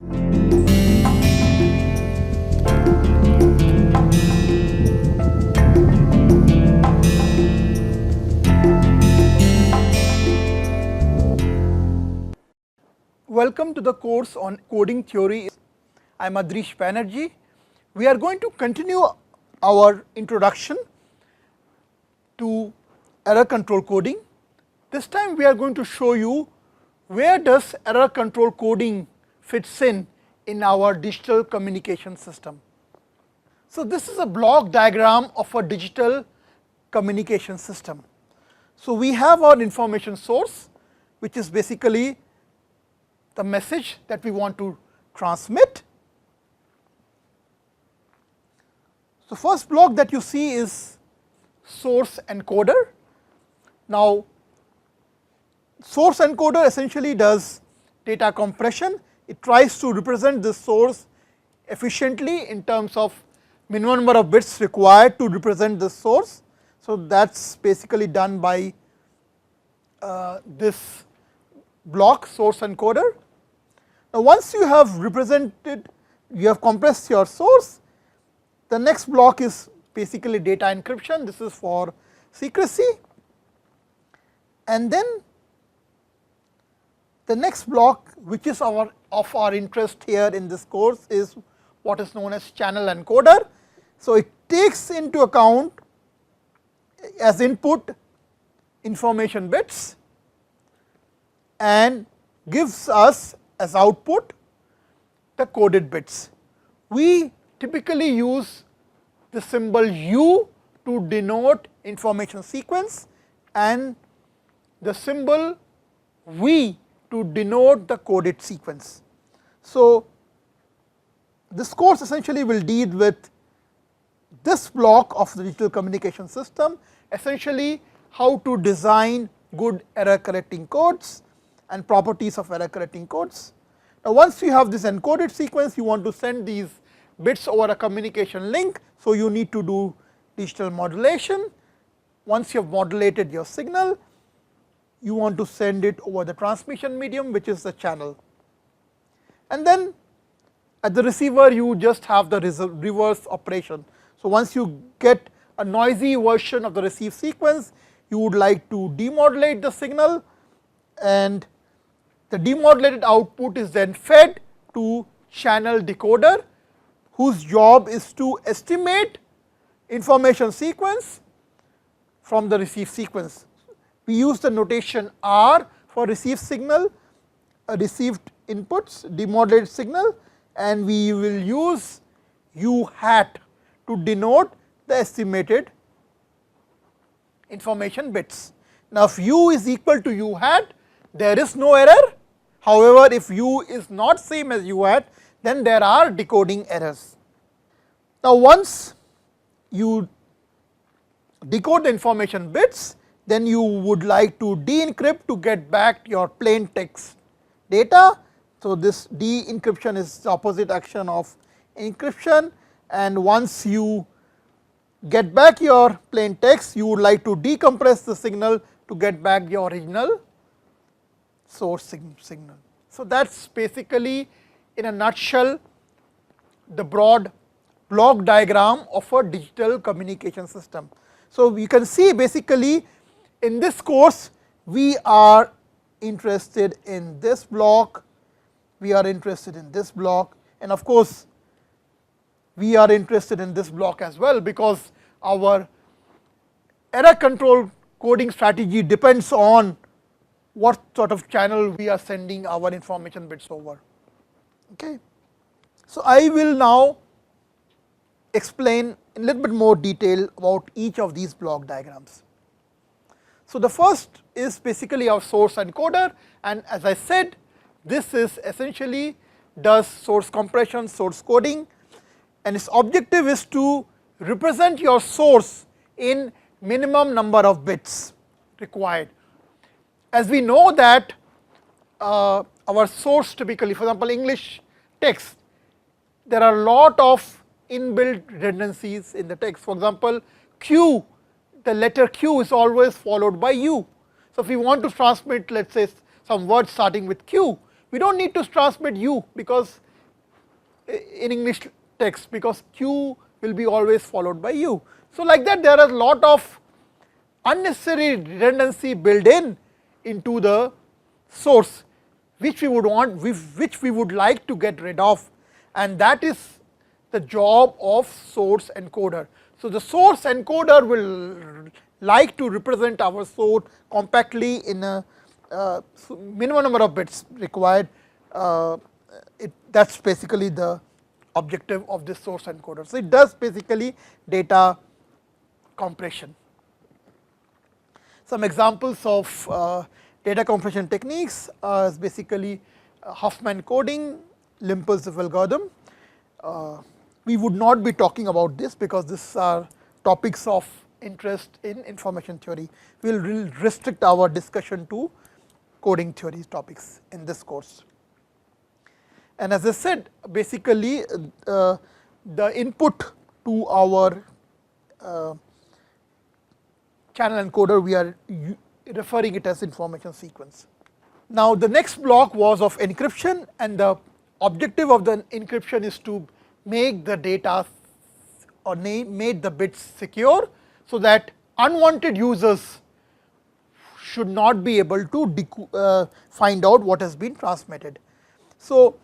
Welcome to the course on coding theory. I am Adrish Banerjee. We are going to continue our introduction to error control coding. This time we are going to show you where does error control coding fits in our digital communication system. So this is a block diagram of a digital communication system. So we have our information source, which is basically the message that we want to transmit. So first block that you see is source encoder. Now source encoder essentially does data compression. It tries to represent the source efficiently in terms of minimum number of bits required to represent the source. So that is basically done by this block source encoder. Now once you have represented, you have compressed your source, the next block is basically data encryption. This is for secrecy, and then the next block, which is of our interest here in this course, is what is known as channel encoder. So it takes into account as input information bits and gives us as output the coded bits. We typically use the symbol U to denote information sequence and the symbol V to denote the coded sequence. So this course essentially will deal with this block of the digital communication system, essentially how to design good error correcting codes and properties of error correcting codes. Now once you have this encoded sequence, you want to send these bits over a communication link. So you need to do digital modulation. Once you have modulated your signal, you want to send it over the transmission medium, which is the channel, and then at the receiver you just have the reverse operation. So once you get a noisy version of the receive sequence, you would like to demodulate the signal, and the demodulated output is then fed to channel decoder, whose job is to estimate information sequence from the receive sequence. We use the notation R for receive signal, received inputs, demodulated signal, and we will use U hat to denote the estimated information bits. Now if U is equal to U hat, there is no error. However, if U is not same as U hat, then there are decoding errors. Now once you decode the information bits, then you would like to de-encrypt to get back your plain text data. So this de-encryption is the opposite action of encryption, and once you get back your plain text, you would like to decompress the signal to get back your original source signal. So that is basically in a nutshell the broad block diagram of a digital communication system. So you can see basically in this course we are interested in this block, we are interested in this block, and of course we are interested in this block as well, because our error control coding strategy depends on what sort of channel we are sending our information bits over. Okay. So I will now explain in a little bit more detail about each of these block diagrams. So the first is basically our source encoder, and as I said, this is essentially does source compression, source coding, and its objective is to represent your source in minimum number of bits required. As we know that our source typically, for example English text, there are a lot of inbuilt redundancies in the text. For example, Q, the letter Q is always followed by U. So if we want to transmit, let us say some words starting with Q, we do not need to transmit U, because in English text, because Q will be always followed by U. So, like that there are a lot of unnecessary redundancy built in into the source, which we would want, which we would like to get rid of, and that is the job of source encoder. So, the source encoder will like to represent our source compactly in a minimum number of bits required. That is basically the objective of this source encoder. So, it does basically data compression. Some examples of data compression techniques is basically Huffman coding, impulsive algorithm. We would not be talking about this because these are topics of interest in information theory. We will restrict our discussion to coding theory topics in this course. And as I said, basically the input to our channel encoder, we are referring it as information sequence. Now, the next block was of encryption, and the objective of the encryption is to make the data or make the bits secure, so that unwanted users should not be able to find out what has been transmitted. So,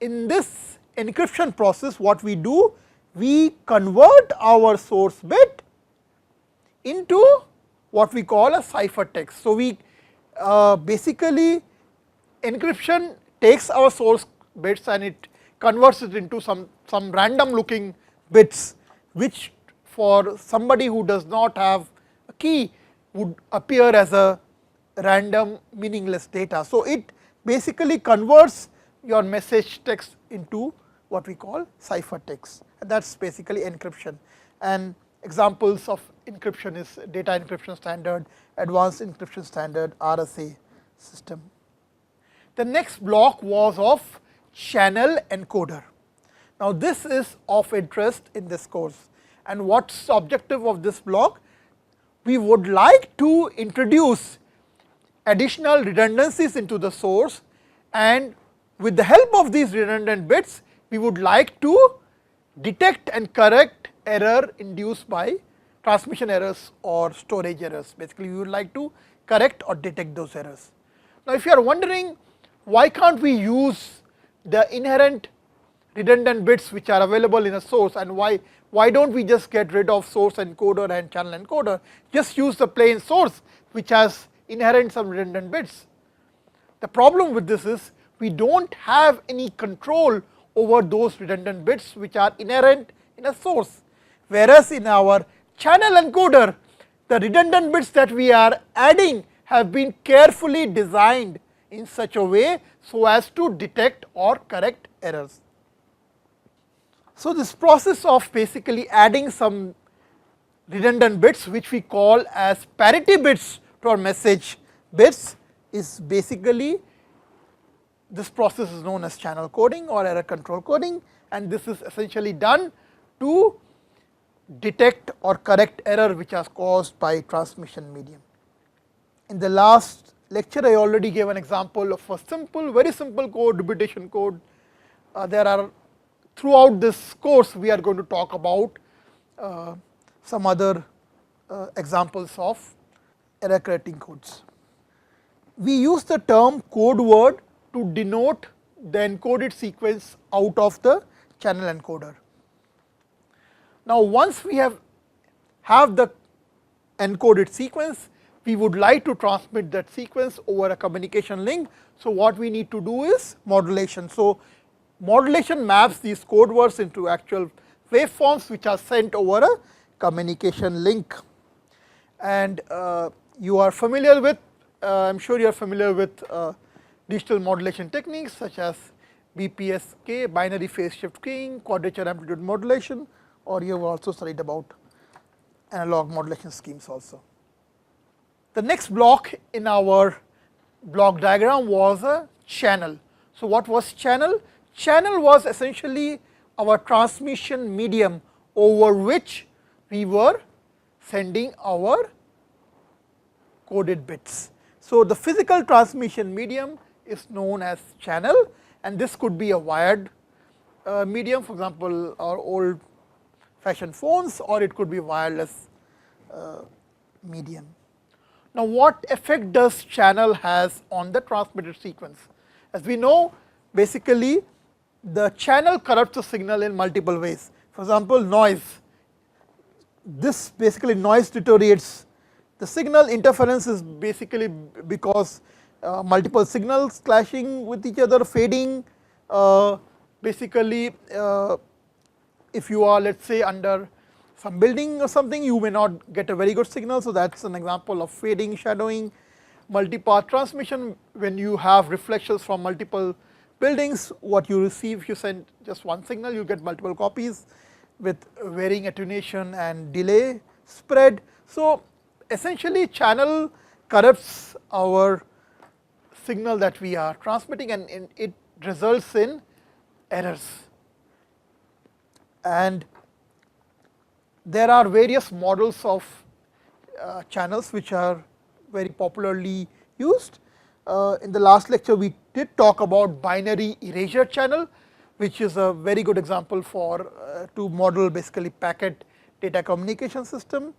in this encryption process, what we do, we convert our source bit into what we call a ciphertext. So, we basically encryption takes our source bits and it converts it into some random looking bits, which for somebody who does not have a key would appear as a random meaningless data. So, it basically converts your message text into what we call ciphertext, and that is basically encryption. And examples of encryption is data encryption standard, advanced encryption standard, RSA system. The next block was of channel encoder. Now, this is of interest in this course, and what is the objective of this block? We would like to introduce additional redundancies into the source, and with the help of these redundant bits, we would like to detect and correct error induced by transmission errors or storage errors. Basically, we would like to correct or detect those errors. Now, if you are wondering why can't we use the inherent redundant bits which are available in a source, and why don't we just get rid of source encoder and channel encoder, just use the plain source which has inherent some redundant bits. The problem with this is we do not have any control over those redundant bits which are inherent in a source, whereas in our channel encoder, the redundant bits that we are adding have been carefully designed in such a way so as to detect or correct errors. So, this process of basically adding some redundant bits, which we call as parity bits to our message bits, is basically, this process is known as channel coding or error control coding, and this is essentially done to detect or correct error which is caused by transmission medium. In the last lecture, I already gave an example of a simple, very simple code, repetition code. There are, throughout this course, we are going to talk about some other examples of error correcting codes. We use the term code word to denote the encoded sequence out of the channel encoder. Now, once we have the encoded sequence, we would like to transmit that sequence over a communication link. So, what we need to do is modulation. So, modulation maps these code words into actual waveforms which are sent over a communication link. And you are familiar with, I am sure you are familiar with digital modulation techniques such as BPSK, binary phase shift keying, quadrature amplitude modulation, or you have also studied about analog modulation schemes also. The next block in our block diagram was a channel. So, what was channel? Channel was essentially our transmission medium over which we were sending our coded bits. So, the physical transmission medium is known as channel, and this could be a wired medium, for example, our old fashioned phones, or it could be wireless medium. Now, what effect does channel has on the transmitted sequence? As we know, basically the channel corrupts the signal in multiple ways. For example, noise. This basically noise deteriorates the signal. Interference is basically because multiple signals clashing with each other, fading. Basically, if you are, let us say, under some building or something, you may not get a very good signal. So, that is an example of fading, shadowing. Multipath transmission, when you have reflections from multiple buildings, what you receive, if you send just one signal, you get multiple copies with varying attenuation and delay spread. So, essentially channel corrupts our signal that we are transmitting, and it results in errors. And there are various models of channels which are very popularly used. In the last lecture, we did talk about binary erasure channel, which is a very good example for to model basically packet data communication system.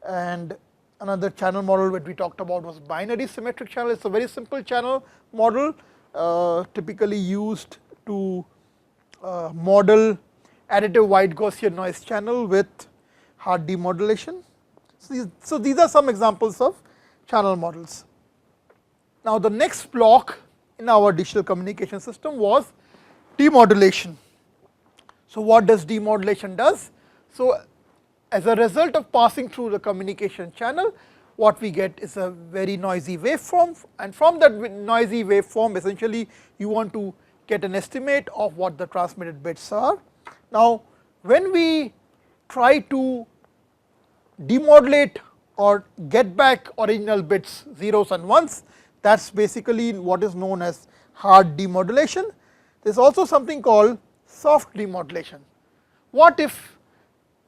And another channel model that we talked about was binary symmetric channel. It's a very simple channel model, typically used to model additive wide Gaussian noise channel with hard demodulation. So, these are some examples of channel models. Now, the next block in our digital communication system was demodulation. So, what does demodulation does? So, as a result of passing through the communication channel, what we get is a very noisy waveform, and from that noisy waveform, essentially you want to get an estimate of what the transmitted bits are. Now, when we try to demodulate or get back original bits, zeros and ones, that is basically what is known as hard demodulation. There is also something called soft demodulation. What if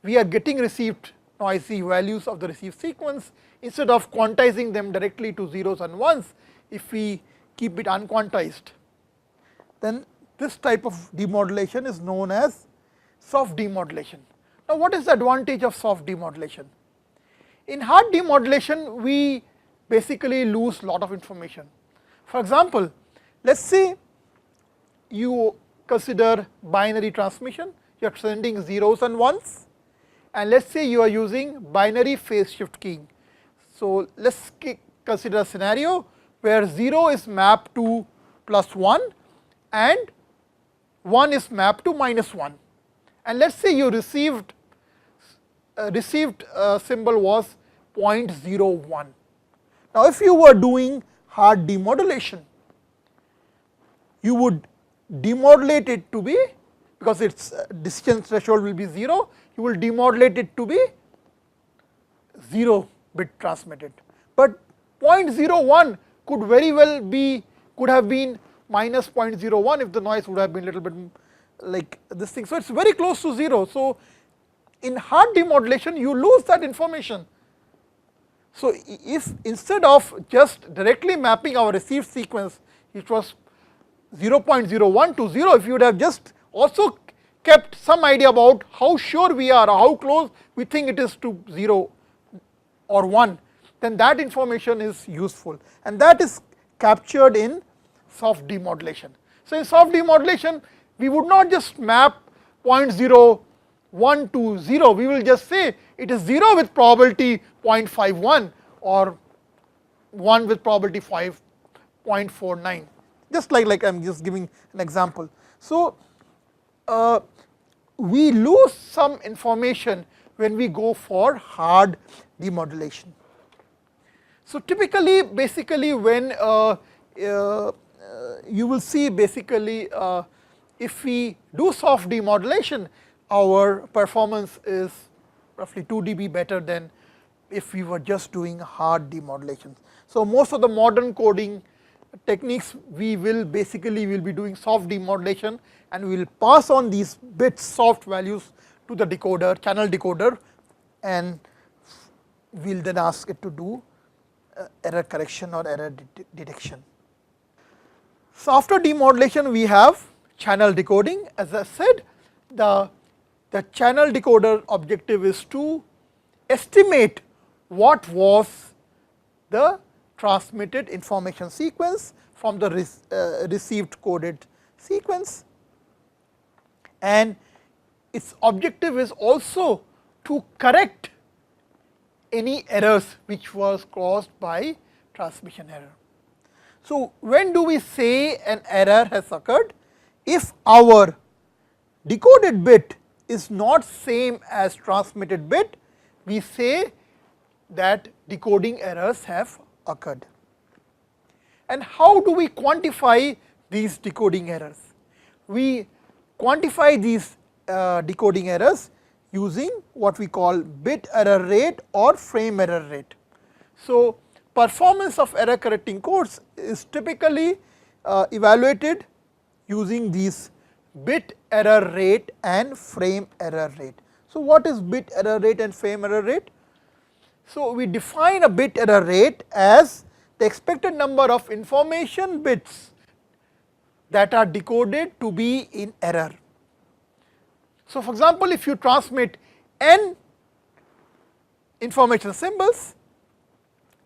we are getting received noisy values of the received sequence, instead of quantizing them directly to zeros and ones, if we keep it unquantized, then this type of demodulation is known as soft demodulation. Now, what is the advantage of soft demodulation? In hard demodulation, we basically lose lot of information. For example, let us say you consider binary transmission, you are sending zeros and ones, and let us say you are using binary phase shift keying. So, let us consider a scenario where 0 is mapped to +1 and 1 is mapped to -1, and let us say you received symbol was 0.01. Now, if you were doing hard demodulation, you would demodulate it to be, because its decision threshold will be 0, you will demodulate it to be 0 bit transmitted, but 0.01 could very well be, could have been minus 0.01 if the noise would have been little bit like this thing. So, it is very close to 0. So, in hard demodulation you lose that information. So, if instead of just directly mapping our received sequence, it was 0.01 to 0, if you would have just also kept some idea about how sure we are or how close we think it is to 0 or 1, then that information is useful, and that is captured in soft demodulation. So, in soft demodulation we would not just map 0.01 to 0, we will just say it is 0 with probability 0.51 or 1 with probability 5.49, just like I am just giving an example. So, we lose some information when we go for hard demodulation. So, typically basically when you will see basically if we do soft demodulation, our performance is roughly 2 dB better than if we were just doing hard demodulation. So, most of the modern coding techniques we will basically will be doing soft demodulation, and we will pass on these bits soft values to the decoder, channel decoder, and we will then ask it to do error correction or error detection. So, after demodulation we have channel decoding. As I said, the channel decoder objective is to estimate what was the transmitted information sequence from the received coded sequence, and its objective is also to correct any errors which was caused by transmission error. So, when do we say an error has occurred? If our decoded bit is not same as transmitted bit, we say that decoding errors have occurred. And how do we quantify these decoding errors? We quantify these decoding errors using what we call bit error rate or frame error rate. So, performance of error correcting codes is typically evaluated using these bit error rate and frame error rate. So, what is bit error rate and frame error rate? So, we define a bit error rate as the expected number of information bits that are decoded to be in error. So, for example, if you transmit n information symbols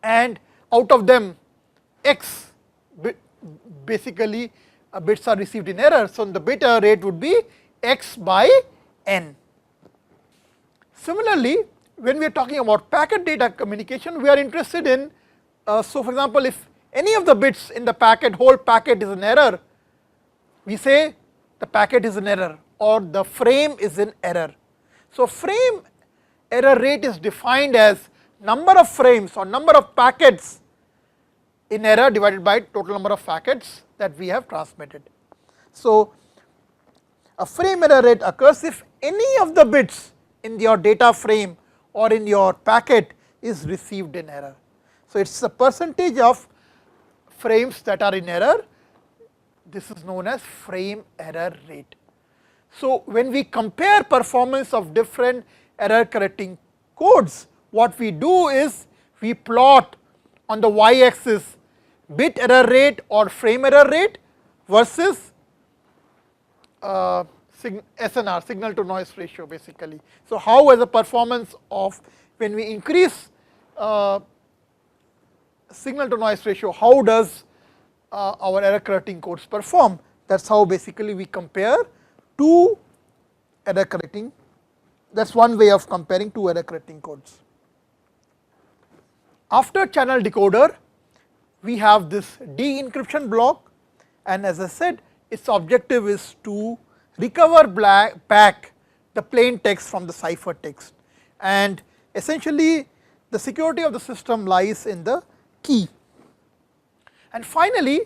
and out of them x basically bits are received in error. So, the bit error rate would be x by n. Similarly, when we are talking about packet data communication, we are interested in, so for example, if any of the bits in the packet, whole packet is in error, we say the packet is in error or the frame is in error. So, frame error rate is defined as number of frames or number of packets in error divided by total number of packets that we have transmitted. So, a frame error rate occurs if any of the bits in your data frame or in your packet is received in error. So, it is a percentage of frames that are in error. This is known as frame error rate. So, when we compare performance of different error correcting codes, what we do is we plot on the y axis bit error rate or frame error rate versus SNR, signal to noise ratio basically. So, how as a performance of when we increase signal to noise ratio, how does our error correcting codes perform? That is how basically we compare two error correcting, that is one way of comparing two error correcting codes. After channel decoder, we have this de-encryption block, and as I said, its objective is to recover back the plain text from the cipher text, and essentially the security of the system lies in the key. And finally,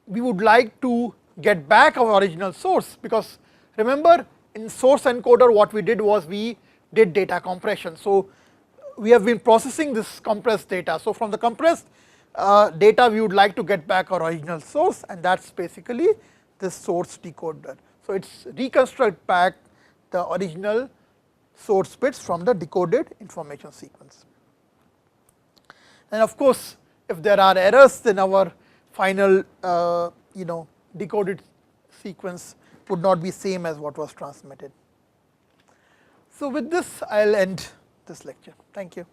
we would like to get back our original source, because remember in source encoder what we did was we did data compression. So, we have been processing this compressed data. So, from the compressed data we would like to get back our original source, and that is basically this source decoder. So, it is reconstruct back the original source bits from the decoded information sequence. And of course, if there are errors, then our final decoded sequence would not be same as what was transmitted. So, with this I will end this lecture. Thank you.